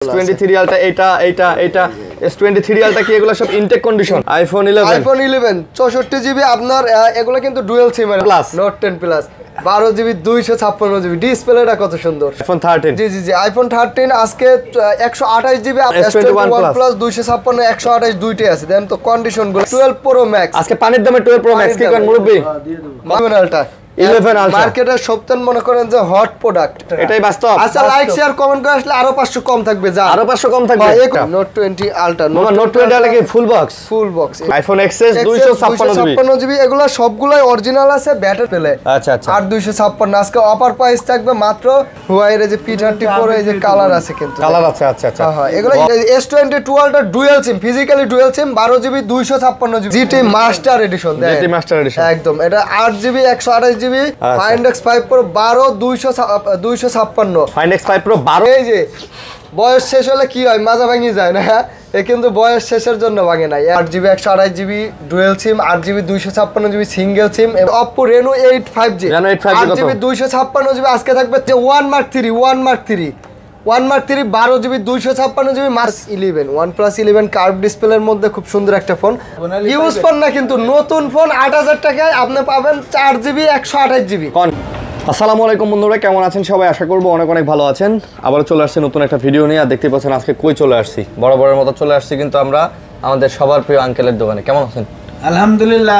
S23 আলটা এটা S23 আলটা কি এগুলো সব ইনটেক কন্ডিশন আইফোন 11 64GB আপনার এগুলো কিন্তু ডুয়াল সিম এর plus note 10 plus 12GB 256GB ডিসপ্লেটা কত সুন্দর আইফোন 13 জি আইফোন 13 আজকে 128GB S21 প্লাস 256 128 দুইটাই আছে দেন তো কন্ডিশন গুলো 12 প্রো ম্যাক্স আজকে পানির দামে 12 প্রো ম্যাক্স কি কোন মুরব্বি 11 আলটা 11 আলটা মার্কেটে সবতন মনে করেন যে হট প্রোডাক্ট এটাই বাস্তব আচ্ছা লাইক শেয়ার কমেন্ট করে আসলে আরো 500 কম থাকবে যা আরো 500 কম থাকবে নোট 20 আলটা নোট 20 আলটা কি full box iPhone XS 256GB এগুলো সবগুলাই অরিজিনাল আছে ব্যাটারি পেলে আচ্ছা আর 256 আজকে অফার প্রাইস থাকবে মাত্র হুয়াইয়ের যে P34 এই যে কালার আছে কিন্তু কালার আছে আচ্ছা হ্যাঁ এগুলো S22 ultra dual SIM physically dual SIM 12GB 256GB GT master edition GT master edition একদম এটা 8GB 128GB Find X5 Pro 256 Find X5 Pro 12 এই যে বয়স শেষ হলে কি হয় মাজা ভাঙি যায় না এ কিন্তু বয়স শেষের জন্য ভাঙে নাই 8GB 128GB dual SIM 8GB 256GB single সিম Oppo Reno 8 5G 8GB 256GB আজকে থাকবে 1 Mark 3 12GB 256GB mark 11 OnePlus 11 curve ডিসপ্লের মধ্যে খুব সুন্দর একটা ফোন ইউজ ফোন না কিন্তু নতুন ফোন 8000 টাকায় আপনি পাবেন 4GB 128GB আসসালামু আলাইকুম বন্ধুরা কেমন আছেন সবাই আশা করব অনেক ভালো আছেন আবার চলে আসছে নতুন একটা ভিডিও নিয়ে আর দেখতে পাচ্ছেন আজকে কই চলে আসছি বড় মতো চলে আসছি কিন্তু আমরা আমাদের সবার প্রিয় আঙ্কেলের দোকানে কেমন আছেন আলহামদুলিল্লাহ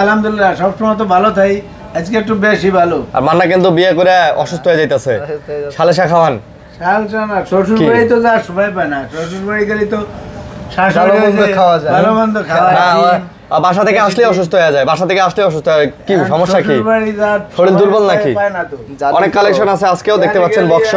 সবসময় তো ভালো থাই আজকে একটু বেশি ভালো আর মান্না কিন্তু বিয়ে করে অসুস্থ হয়ে যাইতেছে শালেশা খাওয়ান শ্বশুর বাড়ি তো যা সবাই পায় না শ্বশুর বাড়ি গেলে তো ভালো মন্দ খাওয়া যায় বাসা থেকে আসলে অসুস্থ হয়ে যায় কি সমস্যা কি শরীর দুর্বল নাকি অনেক কালেকশন আছে আজকেও দেখতে পাচ্ছেন বক্স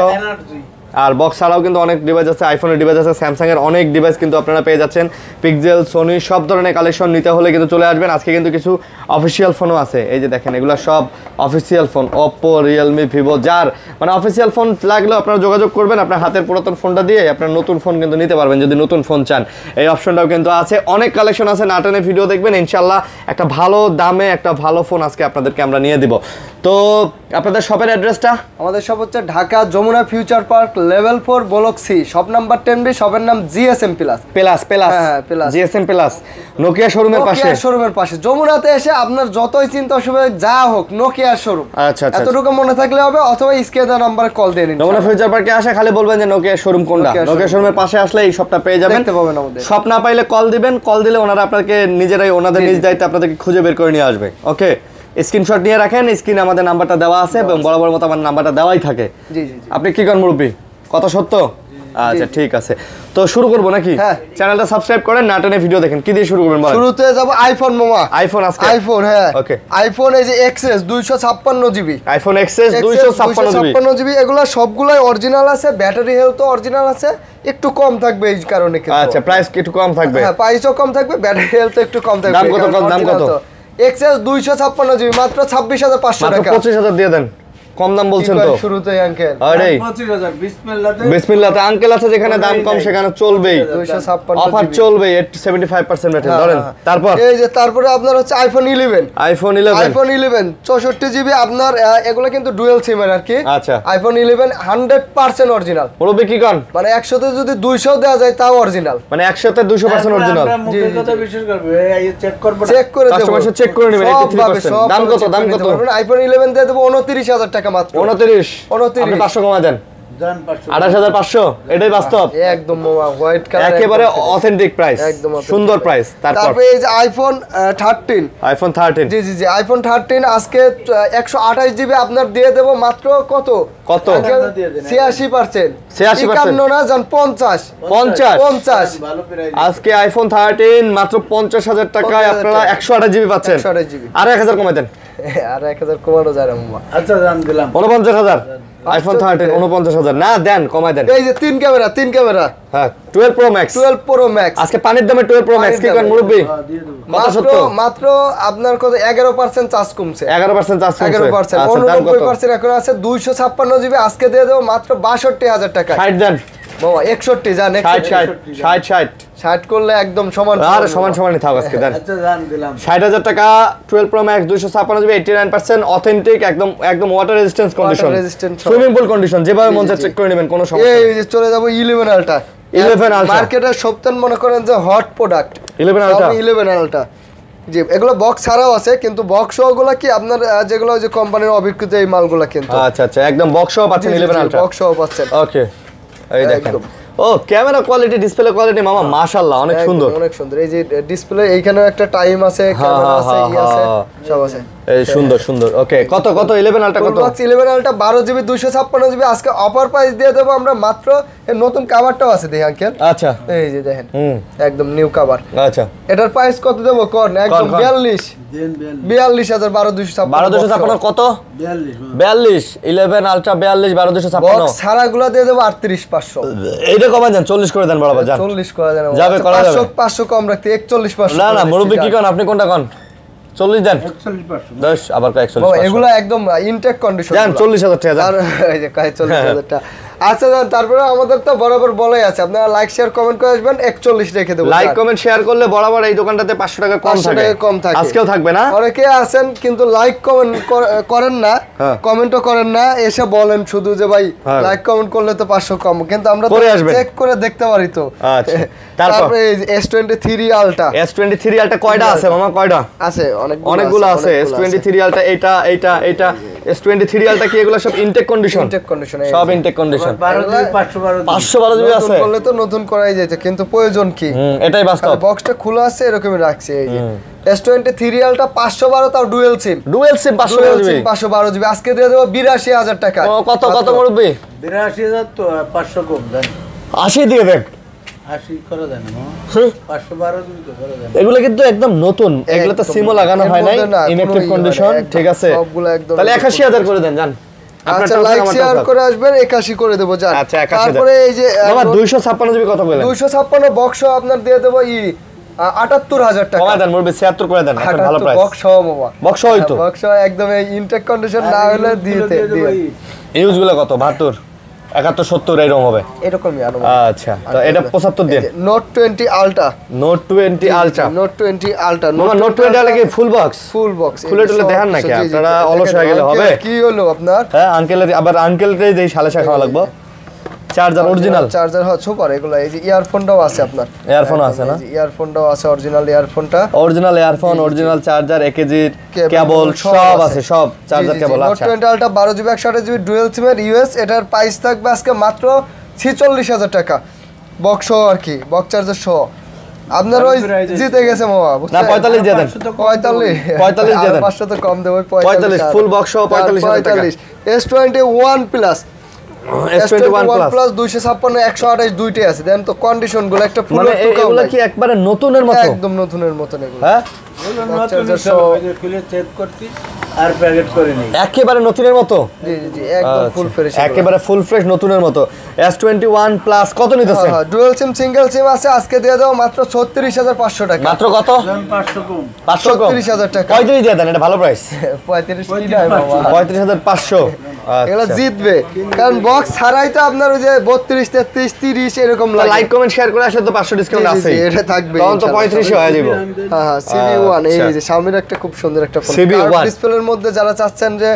আর বক্স ছাড়াও কিন্তু অনেক ডিভাইস আছে আইফোনের ডিভাইস আছে স্যামসাং এর অনেক ডিভাইস কিন্তু আপনারা পেয়ে যাচ্ছেন পিক্সেল সোনি সব ধরনের কালেকশন নিতে হলে কিন্তু চলে আসবেন আজকে কিন্তু কিছু অফিসিয়াল ফোনও আছে এই যে দেখেন এগুলো সব official phone Oppo Realme Vivo যার মানে অফিসিয়াল ফোন লাগলেও আপনারা যোগাযোগ করবেন আপনার হাতের পুরাতন ফোনটা দিয়ে আপনার নতুন ফোন কিন্তু নিতে পারবেন যদি নতুন ফোন চান এই অপশনটাও কিন্তু আছে অনেক কালেকশন আছে না টেনে ভিডিও দেখবেন ইনশাআল্লাহ একটা ভালো দামে একটা ভালো ফোন আজকে আপনাদেরকে আমরা নিয়ে দিব তো আপনাদের শপের অ্যাড্রেসটা আমাদের শপ হচ্ছে Dhaka Jamuna future park level 4 block C shop number 10B শপের নাম GSM plus GSM plus Nokia শোরুমের পাশে যমুনাতে এসে আপনার যতই চিন্তা অসুবিধা যা হোক নোকিয়া শোরুম আচ্ছা এতটুকু মনে থাকলে হবে অথবা স্ক্রিনে নাম্বারে কল দিয়ে নিন যমুনা ফিউচার পার্কে আসে খালি বলবেন যে নোকিয়া শোরুম কোনটা নোকিয়া শোরুমের পাশে আসলে এই শপটা পেয়ে যাবেন দেখতে পাবেন আমাদের শপ না পাইলে কল দিবেন কল দিলে ওনারা আপনাকে নিজেরাই ওনাদের নিজ দায়িত্বে আপনাদেরকে খুঁজে বের করে নিয়ে আসবে ওকে স্ক্রিনশট নিয়ে রাখেন স্ক্রিনে আমাদের নাম্বারটা দেওয়া আছে এবং বড় মতো আমার নাম্বারটা দেওয়াই থাকে জি আপনি কি করেন মুরব্বি কত সত্য আচ্ছা ঠিক আছে তো শুরু করব নাকি চ্যানেলটা সাবস্ক্রাইব করেন না টেনে ভিডিও দেখেন কি দিয়ে শুরু করবেন বলেন শুরুতে যাব আইফোন মামা আইফোন আজকে আইফোন ওকে আইফোন এই যে XS 256GB iPhone XS 256GB এগুলো সবগুলাই অরিজিনাল আছে ব্যাটারি হেলথ অরিজিনাল আছে একটু কম থাকবে এই কারণে কিন্তু আচ্ছা প্রাইস কি একটু কম থাকবে হ্যাঁ প্রাইসও কম থাকবে ব্যাটারি হেলথ একটু কম থাকবে দাম কত XS 256GB মাত্র 26500 টাকা মাত্র 25000 দিয়ে দেন কম দাম বলছেন তো শুরুতেই আঙ্কেল আরে 25000 বিসমিল্লাহ আঙ্কেল আছে যেখানে দাম কম সেখানে চলবেই 256 অফার চলবে 75% রেটে ধরেন তারপর এই যে তারপরে আপনার হচ্ছে আইফোন 11 64GB আপনার এগুলো কিন্তু ডুয়াল সিম এর আর কি আচ্ছা আইফোন 11 100% অরিজিনাল মুরব্বি কি কোন মানে 100 তে যদি 200 দেওয়া যায় তাও অরিজিনাল মানে 100 তে 200% অরিজিনাল মুখের কথা বিশ্বাস করবে এই চেক করব চেক করে দেব কাস্টমার চেক করে নেবেন 83% দাম কত আইফোন 11 দিয়ে দেব 29000 টাকা মাত্র 29 আপনি 500 কমা দেন 28500 এটাই বাস্তব একদম হোয়াইট কালার একেবারে অথেন্টিক প্রাইস সুন্দর প্রাইস তারপরে এই যে আইফোন 13 জি আইফোন 13 আজকে 128GB আপনার দিয়ে দেব মাত্র কত 86% 51 না জান 50 ভালো প্রাইস আজকে আইফোন 13 মাত্র 50000 টাকায় আপনারা 128GB পাচ্ছেন আর 1000 কমাই দেন আর 1000 কমানো যায় না মামা আচ্ছা জান দিলাম 49000 আইফোন 13 49000 না দেন কমাই দেন এই যে তিন ক্যামেরা হ্যাঁ 12 প্রো ম্যাক্স আজকে পানির দামে 12 প্রো ম্যাক্স কি কোন মুরব্বি মাত্র আপনার কত 11% চার্জ কমছে 11% চার্জ কমছে 11% এখন আছে 256GB আজকে দিয়ে দেব মাত্র 62000 টাকা 60 দেন বাবা 61 জান 60 করলে একদম সমান আর সমানই থাক আজকে দেন আচ্ছা জান দিলাম 60000 টাকা 12 প্রো ম্যাক্স 256GB 89% অথেন্টিক একদম water resistance condition swimming pool condition যেভাবে মন চায় চেক করে নেবেন কোনো সমস্যা এই যে চলে যাব 11 আলটা 11 আলট্রা মার্কেটের সবচেয়ে মনে করেন যে হট প্রোডাক্ট 11 আলট্রা 11 আলট্রা জি এগুলো বক্স ছাড়াও আছে কিন্তু বক্স সহগুলো কি আপনার যেগুলো ওই যে কোম্পানির অভিজ্ঞতা এই মালগুলো কিন্তু আচ্ছা আচ্ছা একদম বক্স সহ পাচ্ছেন 11 আলট্রা বক্স সহ পাচ্ছেন ওকে এই দেখেন একদম। ও ক্যামেরা কোয়ালিটি ডিসপ্লে কোয়ালিটি মামা মাশাআল্লাহ অনেক সুন্দর অনেক সুন্দর এই যে ডিসপ্লে এইখানেও একটা টাইম আছে ক্যামেরা আছে ই আছে সব আছে এই সুন্দর সুন্দর ওকে কত কত 11 আলট্রা কত বক্স 11 আলট্রা 12 জিবি 256 জিবি আজকে অফার প্রাইস দিয়ে দেব আমরা মাত্র এর নতুন কভারটাও আছে দেখেন আঙ্কেল আচ্ছা এই যে দেখেন একদম নিউ কভার আচ্ছা এটার প্রাইস কত দেব কোন একদম 42 42000 12256 12256 কত 42 11 আলট্রা 42 12256 বক্স ছাড়াগুলো দিয়ে দেব 38500 এইটা কমা দেন 40 করে দেন বরাবর যান 40 করে দেন যাবে করা যাবে 500 কম রাখতে 41500 না না মুরব্বি কি কোন আপনি কোনটা কোন 40 দেন 10 আবার 41 এগুলো একদম ইনটেক কন্ডিশন জান 40000 টাকা আর এই যে 40000 টাকা আচ্ছা জান তারপরে আমাদের তো বরাবর বলাই আছে আপনারা লাইক শেয়ার কমেন্ট করে আসবেন 41 রেখে দেব লাইক কমেন্ট শেয়ার করলে বরাবর এই দোকানটাতে 500 টাকা কম 500 থাকে টাকা কম থাকে আজকেও থাকবে না অনেকে আছেন কিন্তু লাইক কমেন্ট করেন না কমেন্টও করেন না এসে বলেন শুধু যে ভাই লাইক কমেন্ট করলে তো 500 কম কিন্তু আমরা তো চেক করে দেখতে পারি তো আচ্ছা তারপরে এই S23 আলট্রা S23 আলট্রা কয়টা আছে মামা কয়টা আছে অনেকগুলো আছে S23 আলট্রা এটা S23 আলট্রা কি এগুলো সব ইনটেক কন্ডিশন সব ইনটেক কন্ডিশন 512 জিবি আছে করলে তো নতুন করাই যেত কিন্তু প্রয়োজন কি এটাই বাস্তব বক্সটা খোলা আছে এরকমই রাখছি এই যে S23 আলট্রা 512 তাও ডুয়াল সিম 512 জিবি 512 জিবি আজকে দিয়ে দেব 82000 টাকা কত কত মুরব্বি 82000 তো 500 কম দেন 80 দিয়ে দেন 80 করে দেন 512 জিবি তো করে দেন এগুলো কিন্তু একদম নতুন এগুলো তো সিমও লাগানো হয় নাই ইনঅ্যাক্টিভ কন্ডিশন ঠিক আছে সবগুলো একদম তাহলে 81000 করে দেন জান আচ্ছা লাইক শেয়ার করে আসবেন 81 করে দেব জান আচ্ছা 81 তারপরে এই যে বাবা 256 জিবি কত বলেন 256 বক্স আপনার দিয়ে দেব 78000 টাকা কমায় দেন মুরব্বি 76 করে দেন আপনার ভালো প্রাইস বক্স সহ বাবা বক্স হই তো বক্স একদম এই ইনটেক কন্ডিশন না হলে দিতে দিয়ে ইউজ গুলো কত 72 71 70 এরকম হবে এরকমই আনো আচ্ছা তো এটা 75 দিন note 20 ultra note 20 ultra note 20 ultra মামা নোট 20 আলট্রা কি ফুল বক্স খুলে টুলে দেখান নাকি আপনারা অলস হয়ে গেলে হবে কি হলো আপনার হ্যাঁ আঙ্কেলের আবার আঙ্কেলটাই দেই সালে খাওয়া লাগবে চার্জার অরিজিনাল চার্জার হচ্ছে সুপার এগুলো এই যে ইয়ারফোনটাও আছে আপনার ইয়ারফোন আছে না ইয়ারফোনটাও আছে অরিজিনাল ইয়ারফোনটা অরিজিনাল ইয়ারফোন অরিজিনাল চার্জার 1 কেজি কেবল সব আছে সব চার্জার কেবল আছে note 20 ultra 12 GB 128 GB dual সিমের ইউএস এটার প্রাইস থাকবে আজকে মাত্র 46000 টাকা বক্স সহ আর কি বক্স চার্জার সহ আপনার ওই জিতে গেছে মামা না 45 দিয়ে দেন 45 দিয়ে দেন 500 তো কম দেব 45 ফুল বক্স সহ 45000 টাকা S21 প্লাস S21 প্লাস 256 128 দুইটাই আছে দেন তো কন্ডিশন গুলো একটা ফুল মানে এগুলো কি একবারে নতুনের মতো একদম নতুনের মতো এগুলো হ্যাঁ নতুন খুলে চেক করতে আর প্যাকেট করে নেই একেবারে নতুনের মতো জি জি জি একদম ফুল ফ্রেশ একেবারে ফুল ফ্রেশ নতুনের মতো S21 প্লাস কত নিতেছেন হ্যাঁ ডুয়াল সিম সিঙ্গেল সিম আছে আজকে দিয়ে দাও মাত্র 36500 টাকা মাত্র কত 500 কম 500 কম 36000 টাকা 35 দিয়ে দেন এটা ভালো প্রাইস 35 কি নাই বাবা 35500 এগুলো জিতবে কারণ বক্স ছাড়াই তো আপনার ওই যে 32 33 30 এরকম লাগে লাইক কমেন্ট শেয়ার করে আসলে তো 500 ডিসকাউন্ট আছে এটা থাকবে তখন তো 35 হয়ে যাবে হ্যাঁ হ্যাঁ CB1 এই যে Xiaomi একটা খুব সুন্দর একটা ফোন CB1 ডিসপ্লের মধ্যে যারা চাচ্ছেন যে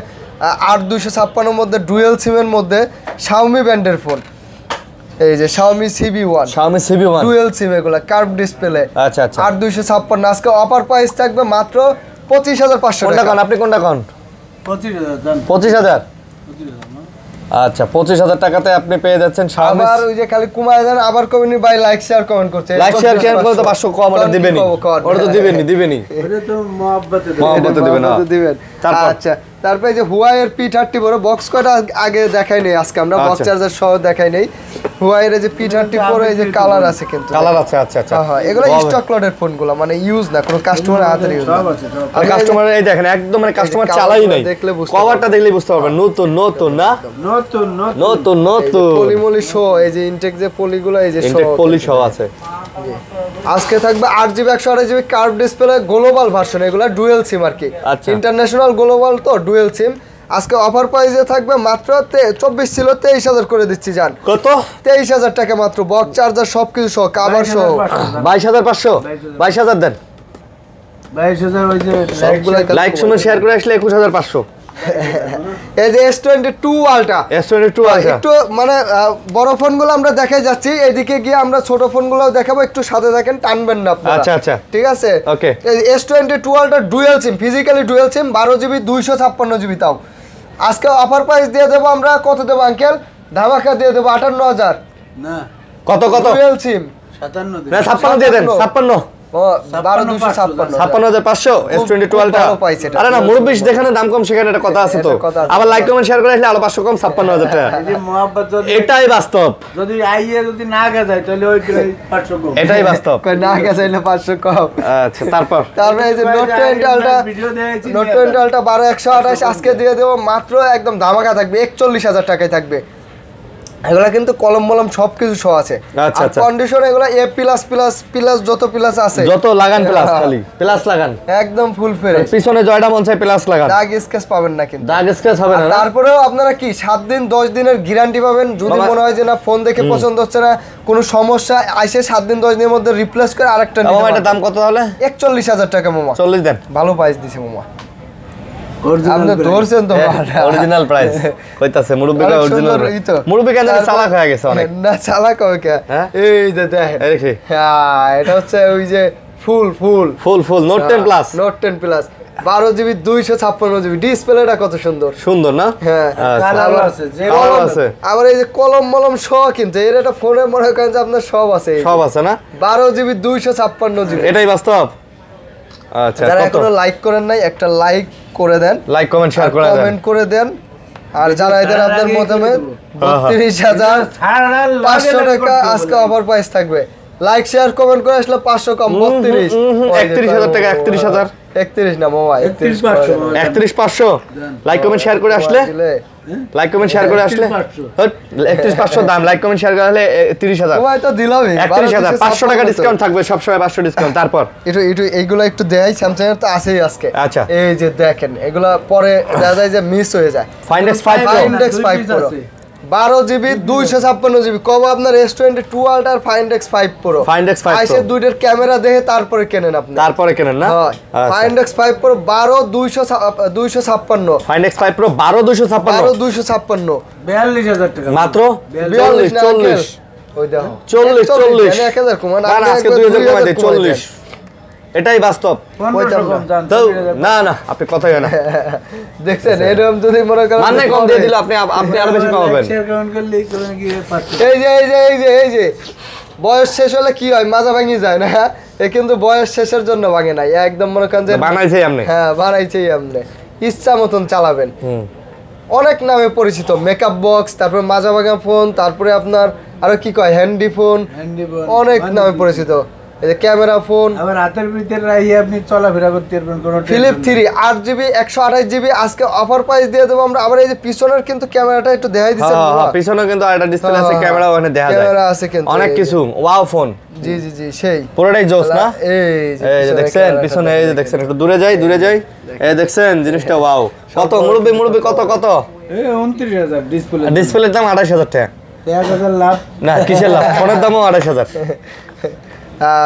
8256 এর মধ্যে ডুয়াল সিমের মধ্যে Xiaomi ব্র্যান্ডের ফোন এই যে Xiaomi CB1 ডুয়াল সিম এগুলা কার্ভ ডিসপ্লে আচ্ছা আচ্ছা 8256 আজকে অফার প্রাইস থাকবে মাত্র 25500 কোনটা টাকা কোন আপনি কোনটা কোন 25000 দেন 25000 আচ্ছা 25000 টাকাতে আপনি পেয়ে যাচ্ছেন Xiaomi আবার ওই যে খালি কমায় দেন আবার কমিনি ভাই লাইক শেয়ার কমেন্ট করতে লাইক শেয়ার কেন করে তো 500 কম ওটা দিবেনি ওটা তো দিবেনি এটা তো মহব্বতে মহব্বতে দিবেন না দিবেন তারপর আচ্ছা তারপরে যে Huawei এর P30 বড় বক্স কয়টা আগে দেখাই নেই আজকে আমরা বক্স চার্জার সহ দেখাই নেই Huawei এর যে P30 Pro এই যে কালার আছে কিন্তু কালার আছে আচ্ছা আচ্ছা হ্যাঁ এগুলো স্টক লটের ফোনগুলো মানে ইউজ না কোনো কাস্টমারের হাতে ইউজ না সব আছে সব আর কাস্টমার এই দেখেন একদম মানে কাস্টমার চালাই নাই কভারটা দেখলেই বুঝতে পারবেন নতুন নতুন না নতুন নতুন নতুন পলিমলি শো এই যে ইনটেক যে পলিগুলো এই যে শো ইনটেক পলি সহ আছে আজকে থাকবে 8GB 128GB curve display global version এগুলো ডুয়াল সিম আর কি আচ্ছা। ইন্টারন্যাশনাল গ্লোবাল তো ডুয়াল সিম আজকে অফার প্রাইসে থাকবে মাত্র 24 ছিল 23000 করে দিচ্ছি জান কত 23000 টাকা মাত্র বক্স চার্জার সবকিছু সহ কভার সহ 22500 22000 দেন 22000 ওই যে সবগুলাই লাইক শুনে শেয়ার করে আসলে 21500 এই যে S22 আলট্রা, S22 আলট্রা একটু মানে বড় ফোনগুলো আমরা দেখাই যাচ্ছি, এদিকে গিয়ে আমরা ছোট ফোনগুলো দেখাবো, একটু সাথে থাকেন, টানবেন না আপনারা। আচ্ছা আচ্ছা ঠিক আছে, ওকে। এই S22 ultra dual SIM, physically dual SIM, 12GB 256GB। তাও আজকে অফার প্রাইস দিয়ে দেবো আমরা, কত দেবো আঙ্কেল? ধামাকা দিয়ে দেবো 58,000। না কত ডুয়াল সিম 57 দিন। না 56 দিয়ে দেন, 56 ও 12,256। 56,500 S22 আলট্রা। ভালো পাইছে এটা। আরে না মুরব্বি যেখানে দাম কম সেখানে একটা কথা আছে তো। এটা কথা আছে। আবার লাইক কমেন্ট শেয়ার করে আসলে আরো 500 কম 56,000 টাকা। এই যে মোহাব্বত যদি এটাই বাস্তব, যদি আইয়ে যদি না গেছে তাহলে ওই 500 কম। এটাই বাস্তব। কই না গেছে 500 কম। আচ্ছা তারপর তারপরে এই যে নোট 20 আলট্রা, ভিডিও দেখাইছি। নোট 20 আলট্রা 12128 আজকে দিয়ে দেবো মাত্র, একদম ধামাকা থাকবে, 41,000 টাকায় থাকবে। এগুলা কিন্তু কলম মলম সবকিছু সহ আছে। আচ্ছা, আর আচ্ছা। কন্ডিশন এগুলা A+++ যত প্লাস আছে, যত লাগান প্লাস, খালি প্লাস লাগান, একদম ফুল ফ্রেশ, পিছনে জয়টা মন চাই প্লাস লাগান, দাগ স্কেচ পাবেন না কিন্তু। দাগ স্ক্র্যাচ হবে না না? তারপরেও আপনারা কি 7 দিন 10 দিনের গ্যারান্টি পাবেন। যদি বাবা- মনে হয় যে না ফোন দেখে পছন্দ হচ্ছে না, কোনো সমস্যা, আইসে 7 দিন 10 দিনের মধ্যে রিপ্লেস করে আরেকটা নিতে মামা এটা পারবেন। দাম কত তাহলে? 41,000 টাকা মামা, 40 দেন। ভালো প্রাইস দিছে মামা। Original আপনি brand। ধরছেন তো অরিজিনাল প্রাইস কইতাছে মুরব্বি কা অনেক অরিজিনাল। সুন্দর, এই তো। মুরব্বি কেন তারপর- চালাক হয়ে গেছে অনেক। না চালাক হবে কে? হ্যাঁ? এই যে দেখেন, এই দেখি হ্যাঁ এটা হচ্ছে ওই যে full full note 10 plus, note 10 plus 12GB 256GB। ডিসপ্লেটা কত সুন্দর, সুন্দর না? হ্যাঁ। আচ্ছা। কালার আছে যে ভালো আছে, আবার এই যে কলম মলম সহ কিন্তু এর একটা ফোনে মনে করেন যে আপনার সব আছে, সব আছে না? 12GB 256GB। এটাই বাস্তব। আচ্ছা যারা কত? এখনো লাইক করেন নাই, একটা লাইক করে দেন, লাইক কমেন্ট শেয়ার করে দেন। কমেন্ট করে দেন। আর যারা এদের আপনার মতামত, 32,500 টাকা আজকে অফার প্রাইস থাকবে। লাইক শেয়ার কমেন্ট করে আসলে 500 কম 32, 31,000 টাকা, 31,000 31 না মামা, 31,500 31,500 লাইক কমেন্ট শেয়ার করে আসলে, লাইক কমেন্ট শেয়ার করে আসলে 31,500 দাম, লাইক কমেন্ট শেয়ার করে আসলে 30,000, তোমায় তো দিলামই 31,000 500 টাকা ডিসকাউন্ট থাকবে সব সময়, 500 ডিসকাউন্ট। তারপর একটু এইগুলা একটু দেখাই, স্যামসাং এর তো আছেই আজকে। আচ্ছা। এই যে দেখেন, এগুলা পরে দেখা যায় যে মিস হয়ে যায়। Find X5 Pro, Find X5 Pro 12GB 256GB কব আপনার S22 আলট্রা আর Find X5 Pro। Find X5 Pro। আইসে দুইটার ক্যামেরা দেখে তারপরে কেনেন আপনি। তারপরে কেনেন না? হয়। আচ্ছা। Find X5 Pro 12,256 Find X5 Pro 12,256 12,256 42,000 টাকা মাত্র 42 না 40 ওই দেখো 40 40 1000 কমান, না না আজকে 2000 কমাই দেই 40, এটাই বাস্তব। 1500 কম জান। তো না না আপনি কথাই হয় না, দেখছেন এরকম যদি মনে করেন মানে কম দিয়ে দিলে আপনি আরো বেশি কমাবেন। শেয়ার কমেন্ট করলে কোন কি পাচ্ছে। এই যে বয়স শেষ হলে কি হয়, মাজা ভাঙি যায় না, এ কিন্তু বয়স শেষের জন্য ভাঙে নাই, একদম মনে করেন যে বানাইছেই আপনি। হ্যাঁ বানাইছেই আপনি, ইচ্ছা মতন চালাবেন। অনেক নামে পরিচিত, মেকআপ বক্স, তারপরে মাজা ভাঙা ফোন, তারপরে আপনার আরো কি কয় হ্যান্ডি ফোন, অনেক নামে পরিচিত। এই যে ক্যামেরা ফোন, আবার হাতের ভিতরে রাখি আপনি চলাফেরা করতে পারবেন কোনো ফিলিপ 3 8GB 128GB আজকে অফার প্রাইস দিয়ে দেবো আমরা। আবার এই যে পিছনের কিন্তু ক্যামেরাটা একটু দেখাই দিচ্ছি, হ্যাঁ পিছনে কিন্তু আরেকটা ডিসপ্লে আছে, ক্যামেরা ওখানে দেখা যায়, ক্যামেরা আছে কিন্তু অনেক কিছু। ওয়াও ফোন, জি সেই পুরোটাই জোস না? এই এই যে দেখছেন পিছনে, এই যে দেখছেন, একটু দূরে যাই এই দেখছেন জিনিসটা, ওয়াও। কত মুরব্বি কত 29,000 ডিসপ্লে, ডিসপ্লের দাম 28,000 টাকা। 1,000 লাভ না কিসের লাভ, ফোনের দামও 28,000,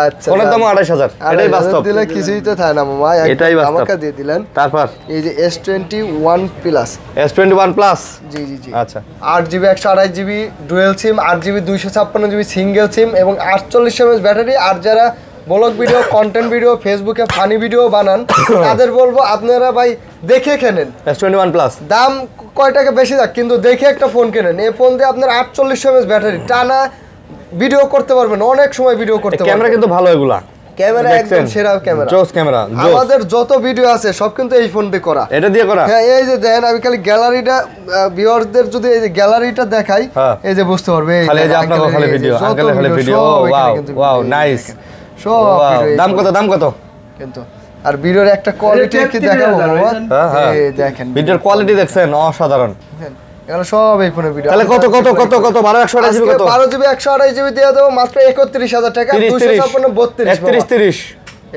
আচ্ছা ফোনের দামও 28,000, এটাই বাস্তব। দিলে কিছুই তো থাকে না মামা, এটাই বাস্তব। আমাকে দিয়ে দিলেন। তারপর এই যে S21 প্লাস, S21 প্লাস, জি আচ্ছা 8GB 128GB ডুয়েল সিম, 8GB 256GB সিঙ্গেল সিম এবং 48 mAh ব্যাটারি। আর যারা ব্লগ ভিডিও, কন্টেন্ট ভিডিও, ফেসবুকে ফানি ভিডিও বানান, তাদের বলবো আপনারা ভাই দেখে কেনেন। S21 প্লাস দাম কয় টাকা বেশি থাক, কিন্তু দেখে একটা ফোন কেনেন। এই ফোন দিয়ে আপনার 48 mAh ব্যাটারি, টানা ভিডিও করতে পারবেন, অনেক সময় ভিডিও করতে পারবেন। ক্যামেরা কিন্তু ভালো, এগুলা ক্যামেরা একদম সেরা ক্যামেরা, জোস ক্যামেরা। আমাদের যত ভিডিও আছে সব কিন্তু এই ফোন দিয়ে করা। এটা দিয়ে করা? হ্যাঁ এই যে দেখেন, আমি খালি গ্যালারিটা ভিউয়ারদের যদি এই যে গ্যালারিটা দেখাই, এই যে বুঝতে পারবে, খালি এই যে আপনার খালি ভিডিও, আঙ্কেলের খালি ভিডিও। Wow nice. সব দাম কত কিন্তু। আর ভিডিওর একটা কোয়ালিটি কি দেখাবো বাবা, এই দেখেন ভিডিওর কোয়ালিটি দেখছেন, অসাধারণ। এগুলো সব এই ফোনের ভিডিও। তাহলে কত 12/128GB কত? 12GB 128GB দিয়ে দেবো মাত্র 31,000 টাকা। 30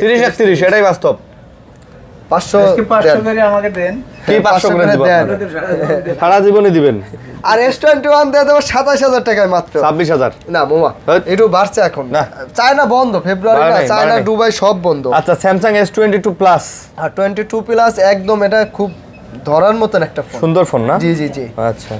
31 এটাই বাস্তব। 500 করে আমাকে দেন। কি 500 করে দিবেন? দেন। সারা জীবনই দিবেন। আর S21 দিয়ে দেবো 27,000 টাকায় মাত্র। 26,000 না মামা, একটু বাড়ছে এখন। না। চায়না বন্ধ, ফেব্রুয়ারি না, চায়না বাড়ে নাই। দুবাই সব বন্ধ। আচ্ছা স্যামসাং S22 প্লাস আর 22 প্লাস একদম এটা খুব ধরার মতন একটা ফোন, সুন্দর ফোন না? জি জি জি, আচ্ছা,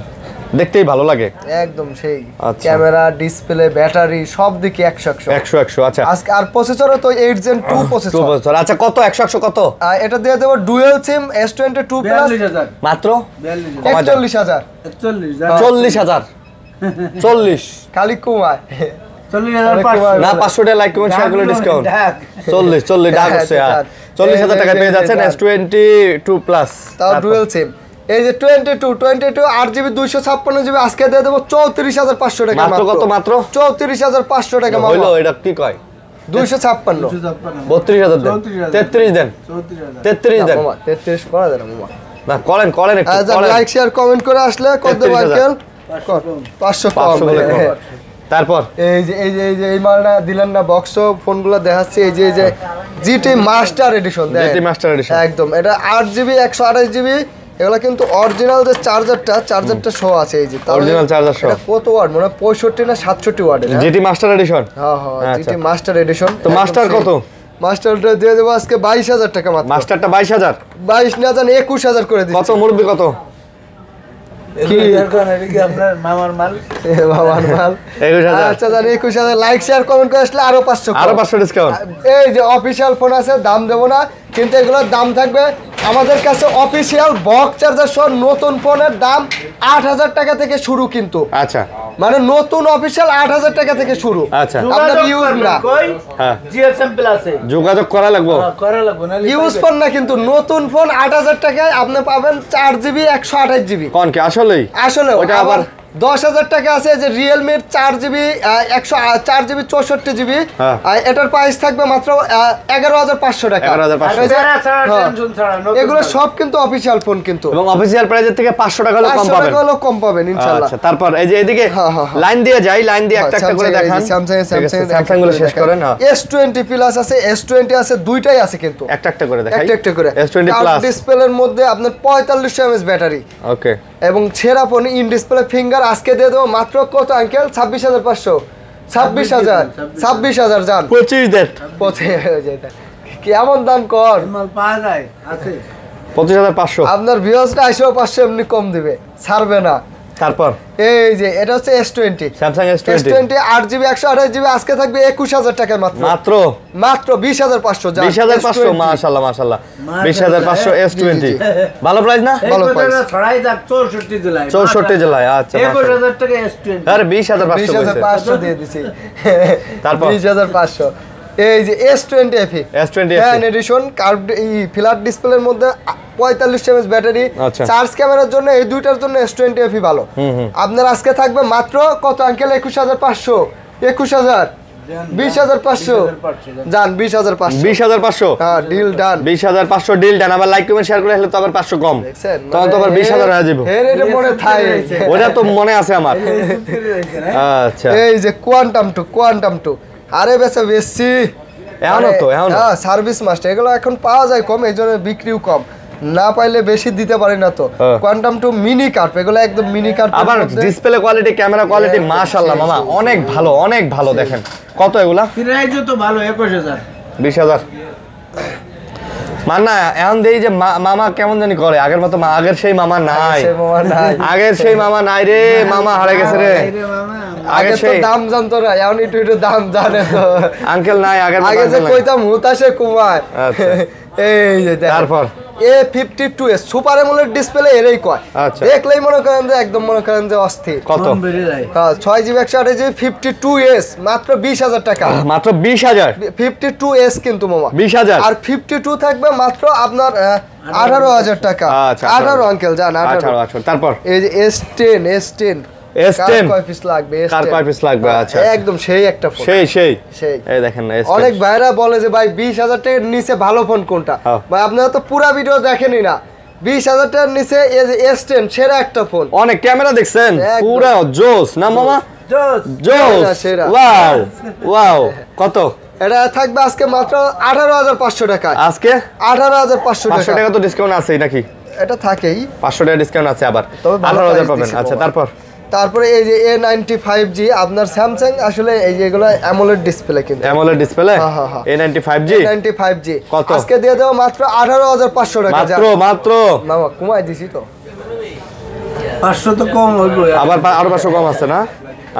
দেখতেই ভালো লাগে একদম সেই আচ্ছা। ক্যামেরা, ডিসপ্লে, ব্যাটারি সব দিকে 100 100 আচ্ছা। আজকে আর প্রসেসরও তো 8 Gen 2 প্রসেসর। আচ্ছা, কত 100 কত? এটা দিয়ে দেব ডুয়াল সিম S22 প্লাস 42,000 মাত্র 41,000 40,000 40 খালি কমায় 40,500 না, 500 টাকা লাইক কমেন্ট শেয়ার করে ডিসকাউন্ট 40 ডাক হচ্ছে 40,000 টাকা পেয়ে যাচ্ছেন S22 প্লাস, তাও ডুয়াল সিম। এই যে 22 8GB 256GB আজকে দিয়ে দেব 34,500 টাকা মাত্র। কত মাত্র? 34,500 টাকা হইলো, মাত্র। এটা কি কয়? 256 32,000 দেন, 33 দেন, 33 দেন। মামা 33 করা যায় না মামা। না, করেন একটু করেন। লাইক শেয়ার কমেন্ট করে আসলে কত দেব 33,000 আঙ্কেল? 500 কম। 500 বলে কম। তারপর এই মালটা দিলেন না, বক্স ফোনগুলো দেখাচ্ছি। এই যে GT master edition, GT Master Edition। একদম এটা 8GB 128GB, এগুলা কিন্তু অরিজিনাল যে চার্জারটা শো আছে। এই যে Original charger show। এটা কত ওয়াট মনে হয় 65 না 67 ওয়াটের? GT Master Edition। হ্যাঁ আচ্ছা। GT master edition. তো মাস্টার কত? মাস্টারটা দিয়ে দেবো আজকে 22,000 টাকা মাত্র। মাস্টারটা 22,000। 22 না জান 21,000 করে দিচ্ছি। কত মুরব্বি কত? কি আপনার মামার মাল বাবার মাল। 21,000। আচ্ছা জান 21,000 লাইক শেয়ার কমেন্ট করে আসলে আরো 500 আরো 500 ডিসকাউন্ট। এই যে অফিশিয়াল ফোন আছে, দাম দেবো না, কিন্তু এগুলোর দাম থাকবে আমাদের কাছে অফিশিয়াল বক্স চার্জার সহ নতুন ফোনের দাম 8,000 টাকা থেকে শুরু, কিন্তু আচ্ছা মানে নতুন অফিশিয়াল 8,000 টাকা থেকে শুরু। আচ্ছা। আপনার ইউজ না, হ্যাঁ, জিএসএম প্লাসে যোগাযোগ করা লাগবে। করা লাগবে না, ইউজ ফোন না, কিন্তু নতুন ফোন 8,000 টাকায় আপনি পাবেন 4GB 128GB। কোন কি আসলেই? আসলে ওটা আবার আবার 10,000 টাকা আছে যে রিয়েলমির 4GB 4GB 64GB, হ্যাঁ। এটার প্রাইস থাকবে মাত্র 11,500 টাকা। 11,500 এই যে- ছাড়া ছাড়া হ্যাঁ। টেনশন ছাড়া নতুন এগুলো মাল। সব কিন্তু অফিশিয়াল ফোন, কিন্তু এবং অফিসিয়াল প্রাইসের থেকে 500 টাকা হলে কম 500 পাবেন। টাকা হলেও কম পাবেন ইনশাআল্লাহ। আচ্ছা, তারপর এই যে এদিকে হ্যাঁ, হ্যাঁ, হ্যাঁ। লাইন দিয়ে যাই, লাইন দিয়ে একটা একটা করে Samsung, দেখান। এই যে Samsung গুলো শেষ করেন। হ্যাঁ, S20 প্লাস আছে, S20 আছে, দুইটাই আছে কিন্তু একটা একটা করে দেখাই। একটা করে। S20 plus. ডিসপ্লের মধ্যে আপনার 4500 mAh ব্যাটারি ওকে। এবং সেরা ফোন ইন ডিসপ্লে ফিঙ্গার আজকে দিয়ে দেবো মাত্র কত আঙ্কেল? 26,500। 26,000 জান 25 দেন। কেমন দাম কর? মাল পাওয়া যায় আছে 25,500। আপনার ভিউয়ার্সটা 500 এমনি কম দিবে, ছাড়বে না। তারপর এই যে এটা হচ্ছে S20 Samsung S20 8GB 128GB আজকে থাকবে 21,000 টাকার মাত্র। মাত্র 20,500 জান 20,500। মাশাআল্লাহ মাশাআল্লাহ, 20,500 S20 ভালো প্রাইস না? ভালো ভালো price। ছড়াই যাক 64 জেলায় 64 জেলায়। আচ্ছা, 21,000 টাকা S20 আরে 20,500 কইছে। 20,500 দিয়ে দিছি। তারপর? 20,500। এই যে S20 FE S20 fan addition curve flat ডিসপ্লের মধ্যে 45 mAh ব্যাটারি, আচ্ছা। চার্জ ক্যামেরার জন্য এই দুইটার জন্য S20 FE ভালো। আপনার আজকে থাকবে মাত্র কত আঙ্কেল? 21,500। 21,000 20,500 জান 20,500। 20,500। হ্যাঁ ডিল ডান। 20,500 deal done. আবার লাইক কমেন্ট শেয়ার করে হলে তো আবার 500 কম। দেখছেন তখন তো আবার 20,000 হয়ে যাবে। এর এটা মনে থাই। ওটা তো মনে আছে আমার। আচ্ছা, এই যে কোয়ান্টাম টু আরে বেশি এখনো তো হ্যাঁ সার্ভিস মাস্টার এগুলো এখন পাওয়া যায় কম, এই জন্য বিক্রিও কম, না পাইলে বেশি দিতে পারি না তো। হ্যাঁ। কোয়ান্টাম টু মিনি কার্ভ এগুলো একদম মিনি কার্ভ। আবার ডিসপ্লে কোয়ালিটি, ক্যামেরা কোয়ালিটি মাশাআল্লাহ মামা অনেক ভালো, অনেক ভালো। দেখেন কত এগুলা? প্রাইসও তো ভালো 21,000 20,000। মান্না এখন দেই যে মামা কেমন জানি করে, আগের মতো আগের সেই মামা নাই, আগের সেই মামা নাই রে, মামা হারিয়ে গেছে রে। আগে তো দাম জানতো না, এখন একটু দাম জানে তো। আঙ্কেল নাই, আগের আগে যে কইতাম হুতাশে কুমার। আচ্ছা। এই যে তারপর A52s সুপার অ্যামোলেড ডিসপ্লে এরই কয়। আচ্ছা। দেখলেই মনে করেন যে একদম মনে করেন যে অস্থির। কত? বেড়ে যায়। হ্যাঁ 6GB 128GB 52s মাত্র 20,000 টাকা। মাত্র 20,000। 52s কিন্তু মামা 20,000। আর 52 থাকবে মাত্র আপনার 18,000 টাকা। আচ্ছা, 18 আঙ্কেল জান 18। আচ্ছা, তারপর এই যে S10 S10 কয় পিস লাগবে? কার কয় পিস লাগবে? আচ্ছা, একদম সেই একটা ফোন। সেই সেই এই দেখেন না, অনেক ভাইরা বলে যে ভাই 20,000 টাকার নিচে ভালো ফোন কোনটা? হ্যাঁ। ভাই আপনারা তো পুরো ভিডিও দেখেনই না। 20,000 টাকার নিচে এই যে S10 সেরা একটা ফোন। অনেক ক্যামেরা দেখছেন, একদম। পুরো জোস না মামা? জোস। সেরা। ওয়াও কত? এটা থাকবে আজকে মাত্র 18,500 টাকা। আজকে 18,500 500 টাকা। টাকা তো ডিসকাউন্ট আছেই নাকি? এটা থাকেই। 500 টাকা ডিসকাউন্ট আছে আবার, তবে ভালো 18,000 price পাবেন। দিছি আচ্ছা, বাবা। তারপর তারপরে এই যে A95G আপনার স্যামসাং আসলে এই যে এগুলো অ্যামোলেড ডিসপ্লে কিন্তু অ্যামোলেড ডিসপ্লে A95G A95G কত আজকে দিয়ে দেব মাত্র 18500 টাকা মাত্র মামা কমাই দিছি তো 500 তো কম হইব আবার আরো 500 কম আছে না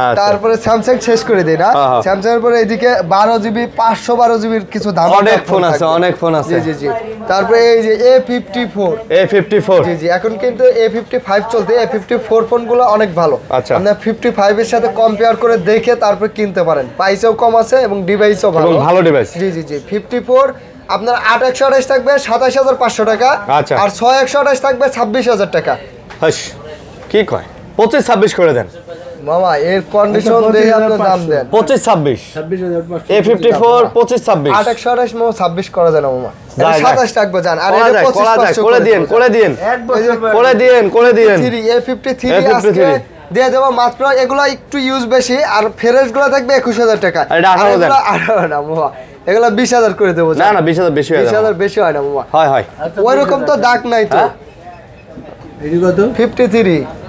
আচ্ছা তারপরে স্যামসাং শেষ করে দেই না স্যামসাং এর পরে এদিকে 12GB 512GB এর কিছু দাম অনেক ফোন আছে অনেক ফোন আছে জি জি তারপরে এই যে A54 জি জি এখন কিন্তু A55 চলতে A54 ফোনগুলো অনেক ভালো আচ্ছা আপনি 55 এর সাথে কম্পেয়ার করে দেখে তারপর কিনতে পারেন প্রাইসও কম আছে এবং ডিভাইসও ভালো এবং ভালো ডিভাইস জি জি জি 54 আপনার 8128 থাকবে 27500 টাকা আচ্ছা আর 6128 থাকবে 26000 টাকা হাস কি কয় 25 26 করে দেন মামা এর কন্ডিশন দেখে আপনি দাম দেন 25 26 A54 25 26 8128 মো 26 করা যায় না মামা যায়, 27 টাকবে জান আর এটা 25 করে দিন A53 আজকে দিয়ে দেব মাত্র এগুলো একটু ইউজ বেশি আর ফ্রেশ গুলো থাকবে 21000 টাকা এটা 18 দেন না মামা এগুলো 20000 করে দেব না 20000 বেশি হয় 20000 বেশি হয় না মামা হয় ওই রকম তো দাগ নাই তো এডি কত 53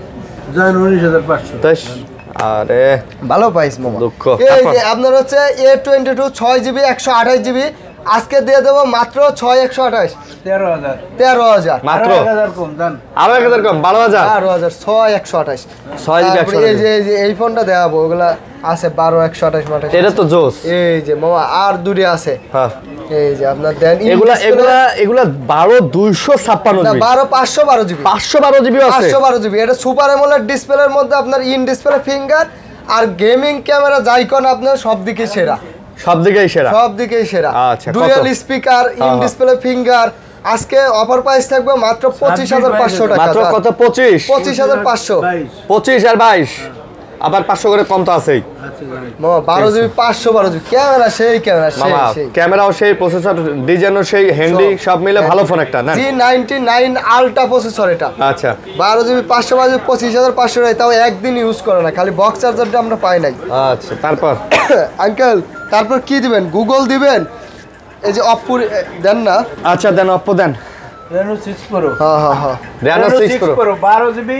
জান 19500 আরে ভালো প্রাইস মামা দুঃখ এই যে আপনার হচ্ছে A22 6GB 128GB আজকে দিয়ে দেব মাত্র 6128 13000 মাত্র 1000 কম জান আরো 1000 কম 12000 12000 6128 6GB এই যে এই ফোনটা দেখাবো ওগুলা আছে 12128 মাঠে এটা তো জোস এই যে মামা আর দুটি আছে হ্যাঁ এই যে আপনার দেন এগুলা 12256 না জিবি 12512GB 512 জিবি আছে 512GB এটা সুপার অ্যামোলেড ডিসপ্লের মধ্যে আপনার ইন ডিসপ্লে ফিঙ্গার আর গেমিং ক্যামেরা জাইকন আপনার সব দিকে সেরা সব দিকেই সেরা আচ্ছা dual speaker in display finger আজকে অফার প্রাইস থাকবে মাত্র 25500 টাকা মাত্র কত 25 25500 25 আর 22 আবার 500 করে কম তো আছেই মামা 12GB 512GB ক্যামেরা সেই ক্যামেরা মামা ক্যামেরাও সেই প্রসেসর ডিজাইনও সেই হ্যান্ডি সব মিলে ভালো ফোন একটা না G99 আলট্রা প্রসেসর এটা আচ্ছা 12GB 512GB 25500 টাকা তাও একদিন ইউজ করে না খালি বক্স চার্জারটা আমরা পাই নাই আচ্ছা তারপর আঙ্কেল তারপর কি দিবেন গুগল দিবেন এই যে Oppo দেন না আচ্ছা দেন Oppo দেন Reno 6 Pro হ্যাঁ Reno 6 Pro 12GB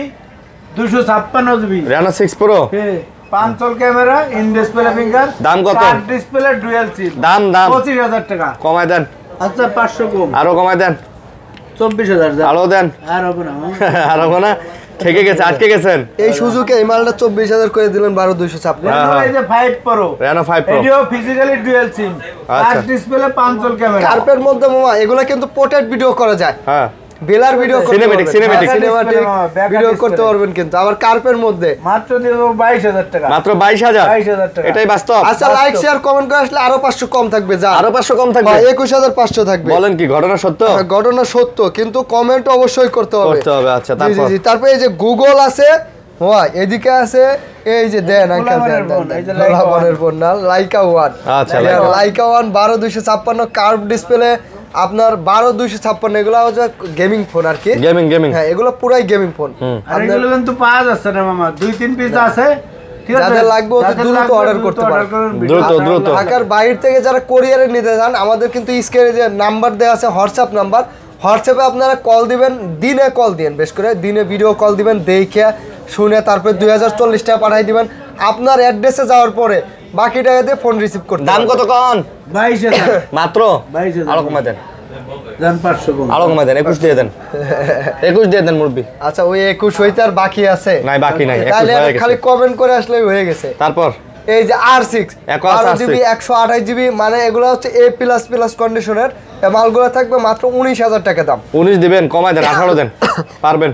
256GB Reno 6 Pro 5 চল ক্যামেরা ইন ডিসপ্লে ফিঙ্গার দাম কত ডিসপ্লে ডুয়াল সিম দাম 25000 টাকা কমায় দেন আচ্ছা 500 কম আরো কমায় দেন 24000 আরো দেন আর হবে না আর হবে না থেকে গেছে আটকে গেছেন এই সুজুকি এই মালটা 24000 করে দিলেন 12256 এই যে 5 Pro Reno 5 Pro এডিও ফিজিক্যালি ডুয়াল সিম আর ডিসপ্লে 5 চল ক্যামেরা কার্পের মধ্যে মামা এগুলা কিন্তু পোর্ট্রেট ভিডিও করা যায় হ্যাঁ বেলার ভিডিও সিনেমেটিক ভিডিও করতে পারবেন কিন্তু আবার কার্পের মধ্যে মাত্র দিব 22000 টাকা মাত্র 22000 টাকা এটাই বাস্তব আচ্ছা লাইক শেয়ার কমেন্ট করে আসলে আরো 500 কম থাকবে যা আরো 500 কম থাকবে 21500 থাকবে বলেন কি ঘটনা সত্য ঘটনা সত্য কিন্তু কমেন্ট অবশ্যই করতে হবে আচ্ছা তারপর জি তারপর এই যে গুগল আছে এদিকে আছে এই যে দেন আঙ্কেল লাইকাওয়ানের ফোন না লাইকা 1 আচ্ছা লাইকা 1 12256 কার্ভ ডিসপ্লে আপনার 12256 এগুলো হচ্ছে গেমিং ফোন আর কি গেমিং হ্যাঁ এগুলো পুরাই গেমিং ফোন আর এগুলো কিন্তু পাওয়া যাচ্ছে না মামা 2-3 পিস আছে ঠিক আছে যাদের লাগবে অতি দ্রুত অর্ডার করতে পারেন দ্রুত ঢাকার বাইরে থেকে যারা কোরিয়ারে নিতে চান আমাদের কিন্তু স্ক্রিনে যে নাম্বার দেওয়া আছে হোয়াটসঅ্যাপ নাম্বার হোয়াটসঅ্যাপে আপনারা কল দিবেন দিনে কল দিবেন বেশ করে দিনে ভিডিও কল দিবেন দেখে শুনে তারপর 2040 টাকা পাঠিয়ে দিবেন আপনার অ্যাড্রেসে যাওয়ার পরে বাকি টাকা দিয়ে ফোন রিসিভ করতে দাম কত কোন 22000 মাত্র 22000 আরো কমায় দেন জান 500 কম আরো কমায় দেন 21 দিয়ে দেন 21 দিয়ে দেন মুরবি আচ্ছা ওই 21 হইতে আর বাকি আছে নাই বাকি নাই 21 তাহলে হয়ে গেছে খালি কমেন্ট করে আসলেই হয়ে গেছে তারপর এই যে R6 12GB 128GB মানে এগুলো হচ্ছে A++ কন্ডিশনের এই মালগুলো থাকবে মাত্র 19000 টাকা দাম 19 দিবেন কমায় দেন 18 দেন পারবেন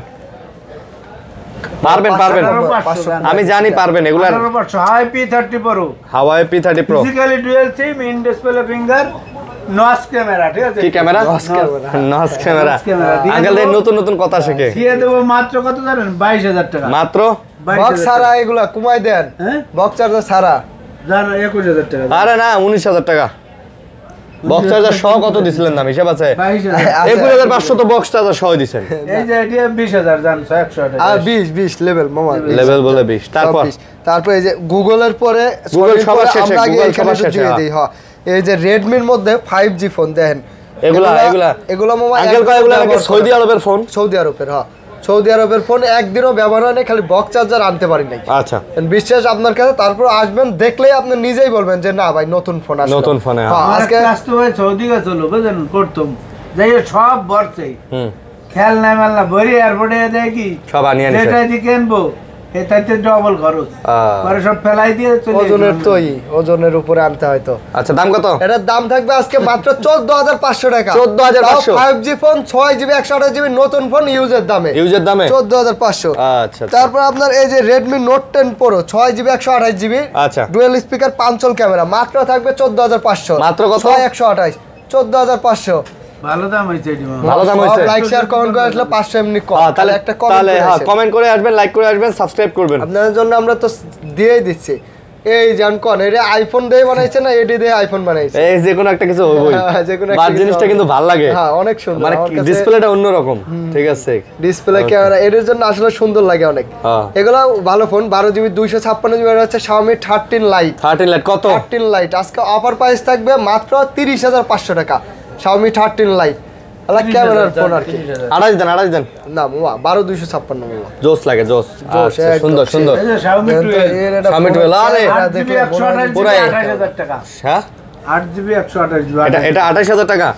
আমি জানি পারবেন এগুলা Huawei P30 Pro Huawei P30 Pro physically dual SIM in display finger নস ক্যামেরা ঠিক আছে কি ক্যামেরা নস ক্যামেরা আঙ্কেল নতুন কথা শিখে দিয়ে দেব মাত্র কত জানেন 22000 টাকা মাত্র বক্স ছাড়া এগুলা কমাই দেন বক্স চার্জার ছাড়া জান 21000 টাকা আরে না 19000 টাকা বক্স চার্জার সহ কত দিছিলেন দাম হিসাব আছে 21500 তো বক্স চার্জার সহ দিবেন এই যে এটা 20000 জান 100 আর 20 লেভেল মামা লেভেল বলে 20 তারপর এই যে গুগলের পরে গুগল সবার শেষে গুগল সবার শেষে দিয়ে দেই হ্যাঁ এই যে রেডমির মধ্যে 5G ফোন দেখেন এগুলা মামা আঙ্কেল কয় এগুলা নাকি সৌদি আরবের ফোন সৌদি আরবের হ্যাঁ সৌদি আরবের ফোন একদিনও ব্যবহার হয়নি, খালি বক্স চার্জার আনতে পারি নাই। আচ্ছা বিশ্বাস আপনার কাছে, তারপর আসবেন দেখলেই আপনি নিজেই বলবেন যে না ভাই নতুন ফোন আসলো। নতুন ফোনে আজকে আসতে ভাই সৌদি গেছিল বুঝলেন, করতাম যাই সব ভরছে খেলনা মেলনা ভরি এয়ারপোর্টে দেয় কি সব আনিয়ে নিছে যেটা দিয়ে কিনবো এটাতে ডবল খরচ পরে সব ফেলাই দিয়ে চলে ওজনের তোই ওজনের উপরে আনতে হয় তো। আচ্ছা দাম কত? এটার দাম থাকবে আজকে মাত্র 14500 টাকা। 14500 5G ফোন 6GB 128GB নতুন ফোন ইউজের দামে 14500। আচ্ছা তারপর আপনার এই যে Redmi Note 10 Pro 6GB 128GB আচ্ছা ডুয়াল স্পিকার পাঞ্চল ক্যামেরা মাত্র থাকবে 14500। মাত্র কত? 128 14500। ভালো দাম হইছে এটি ভালো দাম হইছে। লাইক শেয়ার কমেন্ট করে আসলে 500 এমনি কম। তাহলে একটা তাহলে হ্যাঁ কমেন্ট করে আসবেন, লাইক করে আসবেন, সাবস্ক্রাইব করবেন। আপনাদের জন্য আমরা তো দিয়েই দিচ্ছি। এই জান কোন এটা আইফোন দিয়ে বানাইছে না এডি দিয়ে আইফোন বানাইছে? এই যে কোনো একটা কিছু হইবই। যে কোনো একটা বাট জিনিসটা কিন্তু ভালো লাগে। হ্যাঁ অনেক সুন্দর। মানে ডিসপ্লেটা অন্যরকম। ঠিক আছে। ডিসপ্লে ক্যামেরা এর জন্য আসলে সুন্দর লাগে অনেক। এগুলো ভালো ফোন 12GB 256GB এর হচ্ছে Xiaomi 13 Lite। 13 Lite কত? 13 Lite আজকে অফার প্রাইস থাকবে মাত্র 30500 টাকা। Xiaomi 13 Lite আলা ক্যামেরার ফোন আর কি। 28 দেন না মামা 12256 মামা। জোস লাগে জোস। আচ্ছা সুন্দর সুন্দর। এই যে Xiaomi 12 Xiaomi 12 আরে দেখলে 28000 টাকা। হ্যাঁ 8GB 128GB এটা 28000 টাকা।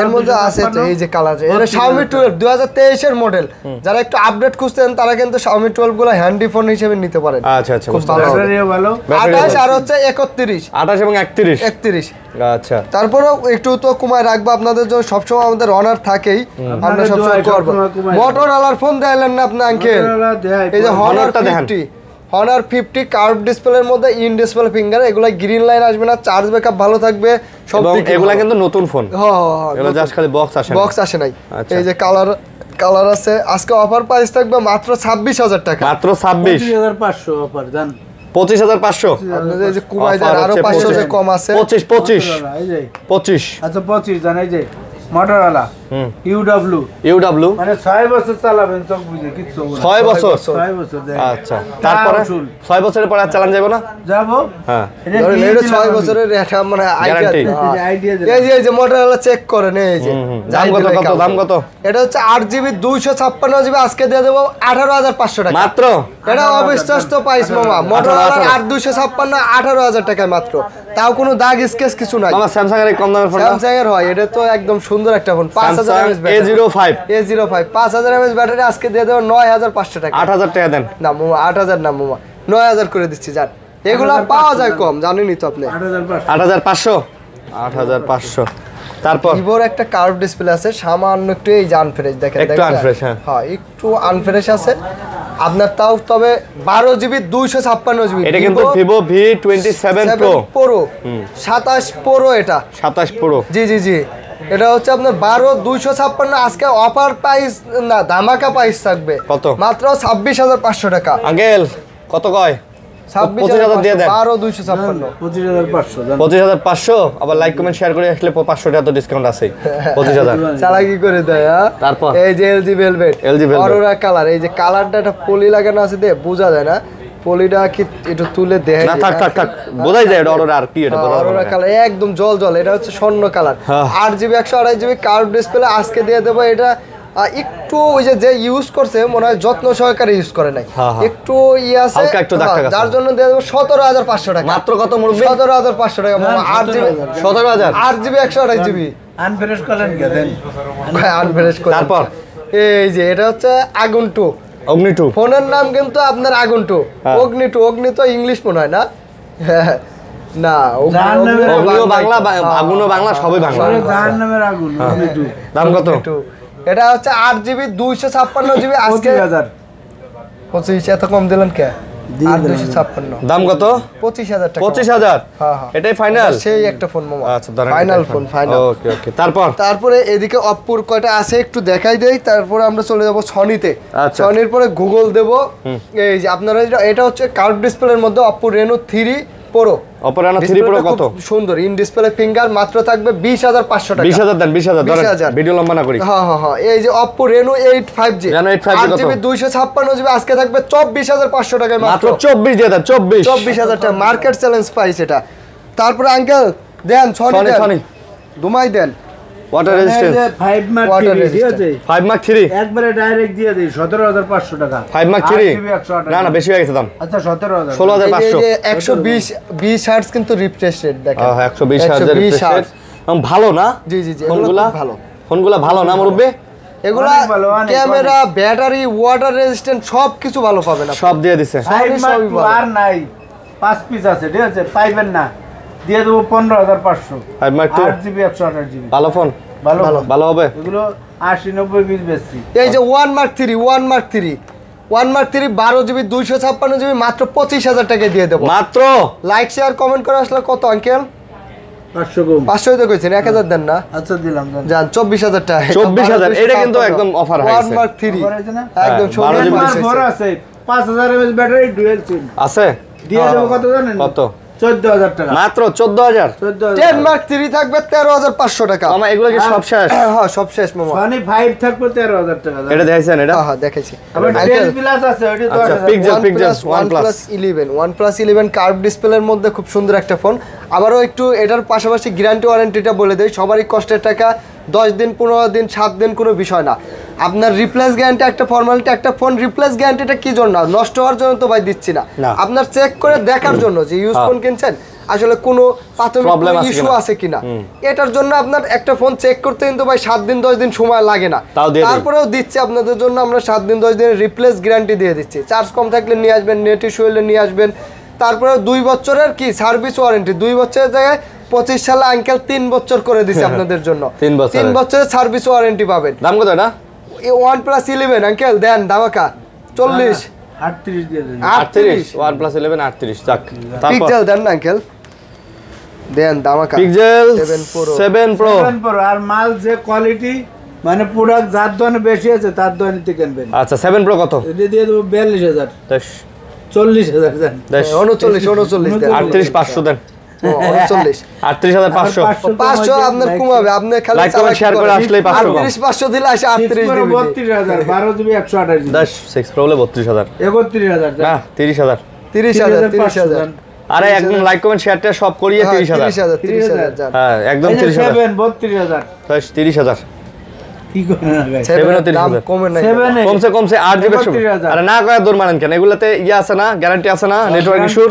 এর মধ্যে আছে তো এই যে কালার এটা Xiaomi 12 2023 এর মডেল। যারা একটু আপডেট খুঁজতেন তারা কিন্তু Xiaomi 12 গুলো হ্যান্ডি ফোন হিসেবে নিতে পারেন। আচ্ছা আচ্ছা খুব ভালো ব্যাটারিও ভালো। 28 আর হচ্ছে 31 28 এবং 31 31। আচ্ছা তারপরেও একটু তো কমায় রাখবো আপনাদের জন্য, সবসময় আমাদের অনার থাকেই, আমরা সবসময় করবো। মোটরোলার ফোন দেখালেন না আপনি আঙ্কেল? এই যে হনারটা দেখেন, Honor 50 কার্ভ ডিসপ্লের মধ্যে ইন ডিসপ্লে ফিঙ্গার, এগুলা গ্রিন লাইন আসবে না, চার্জ ব্যাকআপ ভালো থাকবে সব দিকে। এগুলা কিন্তু নতুন ফোন। হ্যাঁ এগুলা জাস্ট খালি বক্স আসে না, বক্স আসে নাই। এই যে কালার আছে আজকে অফার প্রাইস থাকবে মাত্র 26000 টাকা। মাত্র 26500 অফার দেন 25500। আপনাদের এই যে কুমাই দেন আরো 500 যে কম আছে 25 এই যে 25। আচ্ছা 25 জান এই যে মোটরোলা UW মানে 6 বছর চালাবেন চোখ বুঝে কিছু হবে না। 6 বছর 6 বছর দেখ। আচ্ছা তারপরে 6 বছরের পরে আর চালান যাবে না? যাব হ্যাঁ এটা 6 বছরের এটা মানে আইডিয়া এই যে মোটরোলা চেক করেন এই যে দাম কত? এটা হচ্ছে 8GB 256GB আজকে দিয়ে দেব 18500 টাকা মাত্র। এটা অবিশ্বাস্য প্রাইস মামা। মোটরোলা 8256 18000 টাকায় মাত্র, তাও কোনো দাগ স্কেচ কিছু নাই। মামা স্যামসাং এর কম দামের ফোন? স্যামসাং এর হয়, এটা তো একদম সুন্দর একটা phone. 5000 mAh battery, A05 5000 mAh battery আজকে দিয়ে দেব 9500 টাকা। 8000 টাকা দেন না মামা 8000 না মামা 9000 করে দিচ্ছি জান। এগুলা পাওয়া যায় কম, জানেনই তো আপনি। 8500। তারপর ভিভোর একটা কার্ভ ডিসপ্লে আছে, সামান্য একটু এই যে আনফ্রেশ দেখেন, একটু আনফ্রেশ। হ্যাঁ একটু আনফ্রেশ আছে আপনার, তাও তবে 12GB 256GB। এটা কিন্তু Vivo V27 Pro 27 Pro, এটা 27 Pro। জি এটা হচ্ছে আপনার 12256 আজকে অফার প্রাইস না ধামাকা প্রাইস থাকবে কত? মাত্র 26500 টাকা। আঙ্কেল কত কয়? 25000 দিয়ে দেন। 12256 25500। আবার লাইক কমেন্ট শেয়ার করে আসলে 500 টাকা তো ডিসকাউন্ট আছে। 25000 চালাকি করে দেয়। তারপর এই যে LG Velvet অরোরা কালার, এই যে কালারটা একটা পলি লাগানো আছে দে বোঝা যায় না, পলিটা কি একটু তুলে দেয় না? থাক বোঝাই যায় এটা অরোরা। আর কি এটা অরোরা কালার একদম জল, এটা হচ্ছে স্বর্ণ colour. 8GB 128GB curve display আজকে দিয়ে দেবো। এটা একটু ওই যে ইউজ করছে মনে হয় যত্ন সহকারে ইউজ করে নাই, একটু আছে যার জন্য দিয়ে দেবো 17500 টাকা। মাত্র কত মুরব্বি? 17500 টাকা মামা। 8GB 128GB আনফ্রেশ করেন কে দেন আনফ্রেশ করে। তারপর এই যে এটা হচ্ছে আগুন 2 অগ্নি 2 ফোনের নাম কিন্তু আপনার আগুন 2 অগ্নি তো ইংলিশ মনে হয় না? না অগ্নিও বাংলা, আগুনও বাংলা, সবই বাংলা। জাহান্নামের আগুন অগ্নি 2 দাম কত? এটা হচ্ছে 8GB 256GB আজকে 25 এত কম দিলেন কে? 8256 দাম কত? 25000 টাকা। 25000? হ্যাঁ এটাই ফাইনাল? সেই একটা ফোন মামা। আচ্ছা ধরেন ফাইনাল ফোন ফাইনাল। ওকে তারপরে এদিকে অপ্পোর কয়টা আছে একটু দেখাই দেই, তারপরে আমরা চলে যাব সনিতে। সনির পরে গুগল দেব। এই যে আপনারা এটা হচ্ছে কার্ভ ডিসপ্লের মধ্যে Oppo Reno 3 Pro। Oppo Reno 3 Pro কত? সুন্দর ইন ডিসপ্লে ফিঙ্গার মাত্র থাকবে 20500 টাকা। 20000 দেন 20000 ধরেন ভিডিও লম্বা না করি। হ্যাঁ এই যে Oppo Reno 8 5G 8GB 256GB আজকে থাকবে 24500 টাকায় মাত্র 24 দিয়ে দেন 24000 টাকা মার্কেট চ্যালেঞ্জ প্রাইস এটা। তারপরে আঙ্কেল দেন সনি ঘুমাই দেন ওয়াটার রেজিস্ট্যান্স 5 মার্ক Water 3 ঠিক আছে 5 মার্ক 3 একবারে ডাইরেক্ট দিয়ে দেই 17500 টাকা 5 মার্ক 3 না না বেশি হয়ে গেছে দাম আচ্ছা 17000 16500 এই যে 120 হার্টজ কিন্তু রিফ্রেশ রেট দেখেন 120 হাজার রিফ্রেশ ভালো না জি জি জি ফোনগুলা ভালো ফোনগুলা ভালো না মুরব্বি এগুলা অনেক ভালো, অনেক, ক্যামেরা ব্যাটারি ওয়াটার রেজিস্ট্যান্ট সব কিছু ভালো পাবেন আপনি। সব দিয়ে দিছে 5 মার্ক সবই ভালো। আর নাই 5 পিস আছে ঠিক আছে পাইবেন না দিয়ে দেবো 15500 5 মার্ক 2 8GB 128GB ভালো ফোন ভালো ভালো হবে এগুলো 80-90 পিস বেচছি এই যে 1 মার্ক 3 12GB 256GB মাত্র 25000 টাকায় দিয়ে দেবো মাত্র লাইক শেয়ার কমেন্ট করে আসলে কত আঙ্কেল 500 কম 500 তো কইছেন 1000 দেন না আচ্ছা দিলাম দেন জান 24000 টাকা 24000 এটা কিন্তু একদম অফার হয়ে 1 মার্ক 3 অফার আছে না? একদম হ্যাঁ, 16 12 আমার বড় আছে 5000 mAh ব্যাটারি ডুয়াল সিম আছে দিয়ে দেবো কত জানেন কত 14000 টাকা মাত্র 14000 14000 10 মার্ক 3 থাকবে 13500 টাকা মামা এগুলো কি সব শেষ হ্যাঁ সব শেষ মামা Sony 5 থাকবে 13000 টাকা এটা দেখাইছেন এটা হ্যাঁ দেখাইছি আবার আঙ্কেল 10 প্লাস আছে ওটা আচ্ছা 10000 পিক্সেল OnePlus 11 কার্ভ ডিসপ্লের মধ্যে খুব সুন্দর একটা ফোন আবারও একটু এটার পাশাপাশি গ্যারান্টি ওয়ারেন্টিটা বলে দেই সবারই কষ্টের টাকা 10 দিন 15 দিন 7 দিন কোনো বিষয় না আপনার রিপ্লেস গ্যারান্টি একটা ফর্মালিটি একটা ফোন রিপ্লেস গ্যারান্টিটা কি জন্য নষ্ট হওয়ার জন্য তো ভাই দিচ্ছি না না। আপনার চেক করে দেখার জন্য যে ইউজ ফোন কিনছেন আসলে কোনো Problem প্রাথমিক আছে ইস্যু কিনা? আছে কিনা এটার জন্য আপনার একটা ফোন চেক করতে কিন্তু ভাই 7 দিন 10 দিন সময় লাগে না তাও দিয়ে দিই। তারপরেও দিচ্ছি আপনাদের জন্য আমরা 7 দিন 10 দিনের রিপ্লেস গ্যারান্টি দিয়ে দিচ্ছি চার্জ কম থাকলে নিয়ে আসবেন নেট ইস্যু হলে নিয়ে আসবেন তারপরে 2 বছরের কি সার্ভিস ওয়ারেন্টি 2 বছরের জায়গায় 25 সালে আঙ্কেল 3 বছর করে দিছি আপনাদের জন্য 3 বছরের। 3 বছরের সার্ভিস ওয়ারেন্টি পাবেন দাম কত এটা এই OnePlus 11 আঙ্কেল দেন ধামাকা 40 38 দিয়ে দেন 38 OnePlus 11 38 যাক তারপর পিক্সেল দেন না আঙ্কেল দেন ধামাকা পিক্সেল 7 Pro 7 Pro 7 Pro আর মাল যে কোয়ালিটি মানে প্রোডাক্ট যার দোকানে বেশি আছে তার দোকানে থেকে কিনবেন আচ্ছা 7 Pro কত এটা দিয়ে দেবো 42000 দেশ 40000 দেন দেশ 39 দেন 38500 দেন 39 38500 500 আপনার কমাবে আপনি খালি লাইক কমেন্ট শেয়ার করে আসলেই 500 কম 500 দিলে আসে 38 দিবে 32000 12GB 128GB দেশ 6 Pro হলে 32000 31000 না 30000 30000 আরে একদম লাইক কমেন্ট শেয়ারটা সব করিয়ে 30000 30000 জান হ্যাঁ একদম 30000 7 32000 দেশ 30000 কি করেন না ভাই 7 দাম কমে নাই 7 কমসে 8 জিবি 32000 আরে না কয় দূর মানেন কেন এগুলাতে ইয়া আছে না গ্যারান্টি আছে না নেটওয়ার্ক ইস্যু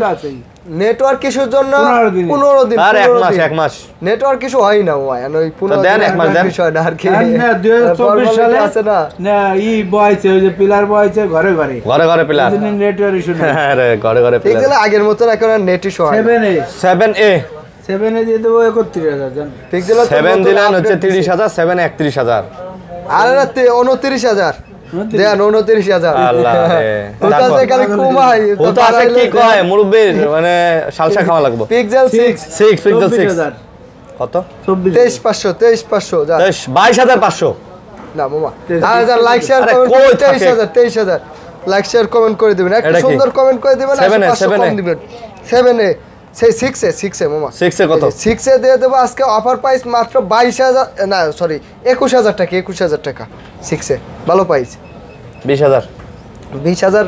নেটওয়ার্ক ইস্যুর জন্য 15 দিন। 15 দিন আর এক মাস নেটওয়ার্ক ইস্যু হয় না ভাই ওই 15 দেন, দিন এক মাস দেন। বিষয় না আর কি না 2024 সালে আছে না না ই বয়ছে ওই যে পিলার বয়ছে ঘরে ঘরে ঘরে প্লাস নেটওয়ার্ক ইস্যু নেই আরে ঘরে ঠিক প্লাস আছে আগের মতন এখন আর নেট ইস্যু হয় 7 এ 7A 7 এ দিয়ে দেবো 31000 জান ঠিক দিলে 7 দিলেন হচ্ছে 30000 7 31000 আরে না 29000 দেন 29000 আল্লাহ রে ওটাতে খালি কমাই ও তো আসে কি কয় মুরব্বি মানে সালসা খাওয়া লাগবে পিক্সেল 6 6 পিক্সেল 6 24000 কত 23500 যা 22500 না মামা 23,000 আর যা লাইক শেয়ার আরে কমেন্ট কই থাকে? 23000 লাইক শেয়ার কমেন্ট করে দিবেন একটা এটা কি? সুন্দর কমেন্ট করে দিবেন আর 7 এ, 500 7 এ। কম দিবেন 7 এ সেই 6 এ মামা 6 এ কত 6 এ দিয়ে দেবো আজকে অফার প্রাইস মাত্র 22000 না সরি 21000 টাকা 6 এ ভালো প্রাইস 20000 20000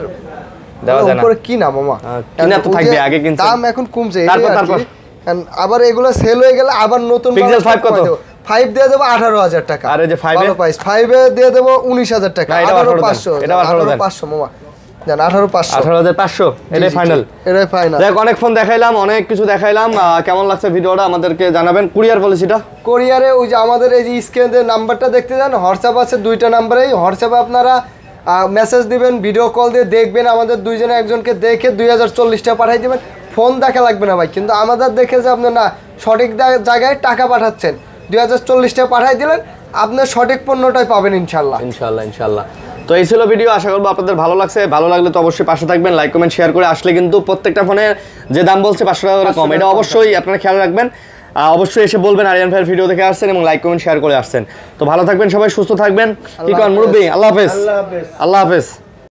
দেওয়া যায় না উপরে কি না মামা কিনা তো থাকবে, আগে কিনছেন। দাম এখন কমছে তারপর। আবার এগুলো সেল হয়ে গেলে আবার নতুন Pixel 5 কত? 5 দিয়ে দেবো 18000 টাকা আর এই যে 5 এ? ভালো প্রাইস 5 এ দিয়ে দেবো 19000 টাকা না, এটা 18500 এটা 18,000 18500 মামা জান 18500 18500 এটাই ফাইনাল এটাই ফাইনাল দেখ অনেক ফোন দেখাইলাম অনেক কিছু দেখাইলাম কেমন লাগছে ভিডিওটা আমাদেরকে জানাবেন কুরিয়ার পলিসিটা কোরিয়ারে ওই যে আমাদের এই যে স্ক্রিনে নাম্বারটা দেখতে যান হোয়াটসঅ্যাপ আছে দুইটা নাম্বারেই হোয়াটসঅ্যাপে আপনারা মেসেজ দিবেন ভিডিও কল দিয়ে দেখবেন আমাদের দুইজনে একজনকে দেখে 2040 টাকা পাঠিয়ে দিবেন ফোন দেখা লাগবে না ভাই কিন্তু আমাদের দেখে যে আপনি না সঠিক জায়গায় টাকা পাঠাচ্ছেন 2040 টাকা পাঠিয়ে দিলেন আপনি সঠিক পণ্যটাই পাবেন ইনশাল্লাহ ইনশাআল্লাহ তো এই ছিল ভিডিও আশা করবো আপনাদের ভালো লাগছে ভালো লাগলে তো অবশ্যই পাশে থাকবেন লাইক কমেন্ট শেয়ার করে আসলে কিন্তু প্রত্যেকটা ফোনে যে দাম বলছে 500 টাকা করে কম এটা অবশ্যই আপনারা খেয়াল রাখবেন অবশ্যই এসে বলবেন আরিয়ান ভাইয়ের ভিডিও দেখে আসছেন এবং লাইক কমেন্ট শেয়ার করে আসছেন তো ভালো থাকবেন সবাই সুস্থ থাকবেন কি করেন মুরব্বি আল্লাহ হাফেজ আল্লাহ হাফেজ আল্লাহ হাফেজ